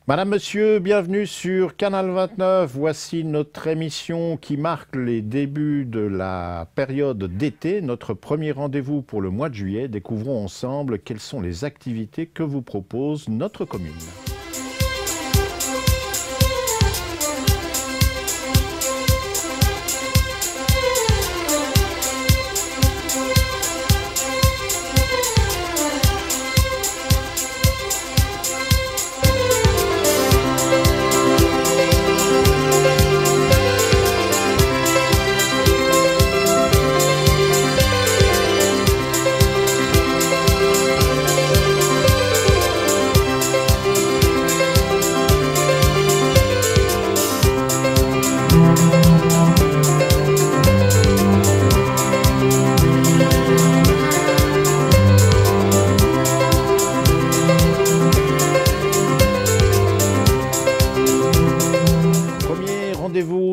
Madame, Monsieur, bienvenue sur Canal 29. Voici notre émission qui marque les débuts de la période d'été, notre premier rendez-vous pour le mois de juillet. Découvrons ensemble quelles sont les activités que vous propose notre commune.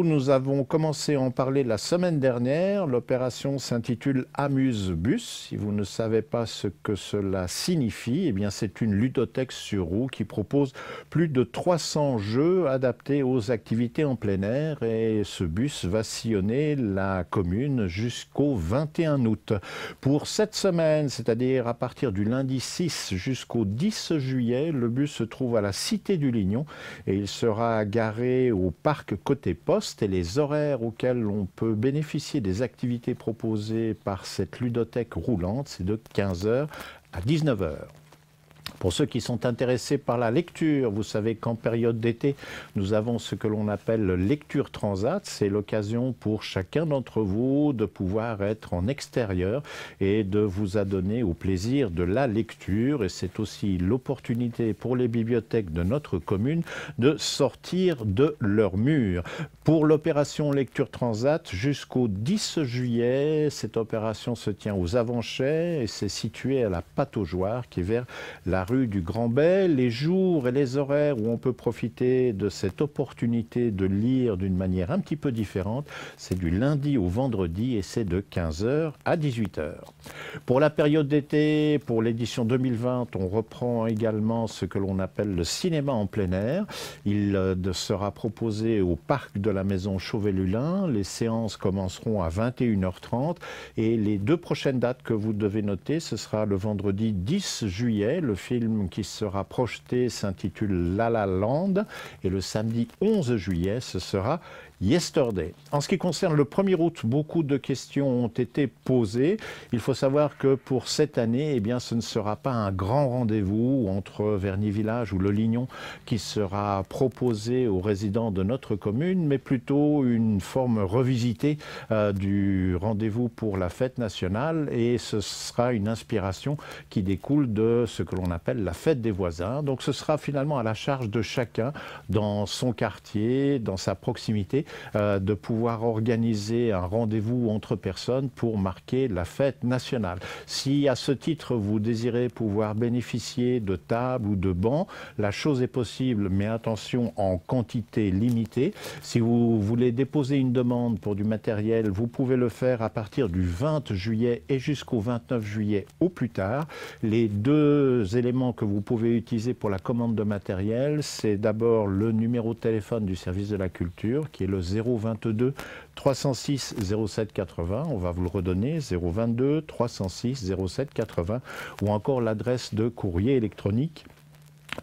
Nous avons commencé à en parler la semaine dernière. L'opération s'intitule Amuse-Bus. Si vous ne savez pas ce que cela signifie, eh bien c'est une ludothèque sur roue qui propose plus de 300 jeux adaptés aux activités en plein air. Et ce bus va sillonner la commune jusqu'au 21 août. Pour cette semaine, c'est-à-dire à partir du lundi 6 jusqu'au 10 juillet, le bus se trouve à la Cité du Lignon et il sera garé au parc côté poste. Et les horaires auxquels on peut bénéficier des activités proposées par cette ludothèque roulante, c'est de 15 h à 19 h. Pour ceux qui sont intéressés par la lecture, vous savez qu'en période d'été, nous avons ce que l'on appelle lecture transat. C'est l'occasion pour chacun d'entre vous de pouvoir être en extérieur et de vous adonner au plaisir de la lecture. Et c'est aussi l'opportunité pour les bibliothèques de notre commune de sortir de leurs murs. Pour l'opération lecture transat, jusqu'au 10 juillet, cette opération se tient aux Avanchais et c'est situé à la Pataugeoire qui est vers la rue du Grand Bay. Les jours et les horaires où on peut profiter de cette opportunité de lire d'une manière un petit peu différente, c'est du lundi au vendredi et c'est de 15 h à 18 h. Pour la période d'été, pour l'édition 2020, on reprend également ce que l'on appelle le cinéma en plein air. Il sera proposé au parc de la Maison Chauvet-Lulin. Les séances commenceront à 21 h 30 et les deux prochaines dates que vous devez noter, ce sera le vendredi 10 juillet, le film qui sera projeté s'intitule La La Land et le samedi 11 juillet, ce sera Yesterday. En ce qui concerne le 1er août, beaucoup de questions ont été posées. Il faut savoir que pour cette année, eh bien, ce ne sera pas un grand rendez-vous entre Verny-Village ou Le Lignon qui sera proposé aux résidents de notre commune, mais plutôt une forme revisitée du rendez-vous pour la fête nationale et ce sera une inspiration qui découle de ce que l'on appelle la fête des voisins. Donc ce sera finalement à la charge de chacun dans son quartier, dans sa proximité, de pouvoir organiser un rendez-vous entre personnes pour marquer la fête nationale. Si à ce titre vous désirez pouvoir bénéficier de tables ou de bancs, la chose est possible, mais attention en quantité limitée. Si vous voulez déposer une demande pour du matériel, vous pouvez le faire à partir du 20 juillet et jusqu'au 29 juillet au plus tard. Les deux éléments que vous pouvez utiliser pour la commande de matériel, c'est d'abord le numéro de téléphone du service de la culture qui est le 022 306 07 80, on va vous le redonner, 022 306 07 80, ou encore l'adresse de courrier électronique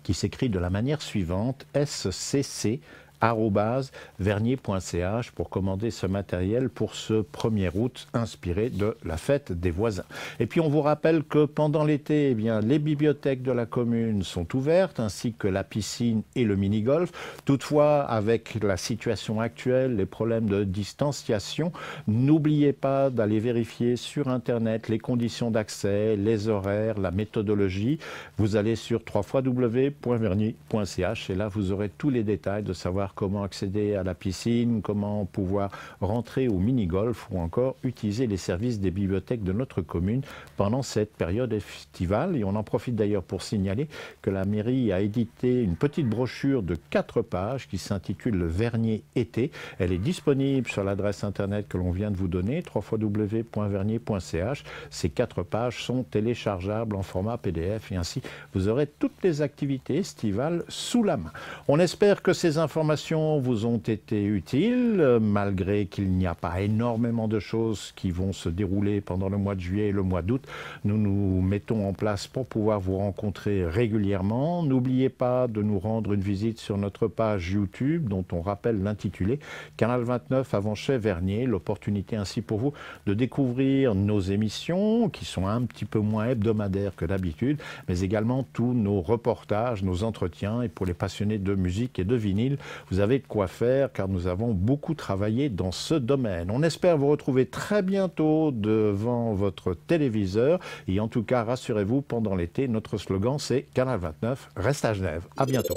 qui s'écrit de la manière suivante, scc@vernier.ch pour commander ce matériel pour ce 1er août inspiré de la fête des voisins. Et puis on vous rappelle que pendant l'été, eh bien, les bibliothèques de la commune sont ouvertes ainsi que la piscine et le mini-golf. Toutefois, avec la situation actuelle, les problèmes de distanciation, n'oubliez pas d'aller vérifier sur Internet les conditions d'accès, les horaires, la méthodologie. Vous allez sur www.vernier.ch et là vous aurez tous les détails de savoir savoir comment accéder à la piscine, comment pouvoir rentrer au mini-golf ou encore utiliser les services des bibliothèques de notre commune pendant cette période estivale. Et on en profite d'ailleurs pour signaler que la mairie a édité une petite brochure de 4 pages qui s'intitule Le Vernier été. Elle est disponible sur l'adresse internet que l'on vient de vous donner, www.vernier.ch. Ces 4 pages sont téléchargeables en format PDF et ainsi vous aurez toutes les activités estivales sous la main. On espère que ces informations vous ont été utiles, malgré qu'il n'y a pas énormément de choses qui vont se dérouler pendant le mois de juillet et le mois d'août. Nous nous mettons en place pour pouvoir vous rencontrer régulièrement. N'oubliez pas de nous rendre une visite sur notre page YouTube, dont on rappelle l'intitulé Canal 29 avant chez Vernier. L'opportunité ainsi pour vous de découvrir nos émissions, qui sont un petit peu moins hebdomadaires que d'habitude, mais également tous nos reportages, nos entretiens. Et pour les passionnés de musique et de vinyle, vous avez de quoi faire, car nous avons beaucoup travaillé dans ce domaine. On espère vous retrouver très bientôt devant votre téléviseur. Et en tout cas, rassurez-vous, pendant l'été, notre slogan c'est Canal 29 reste à Genève. À bientôt.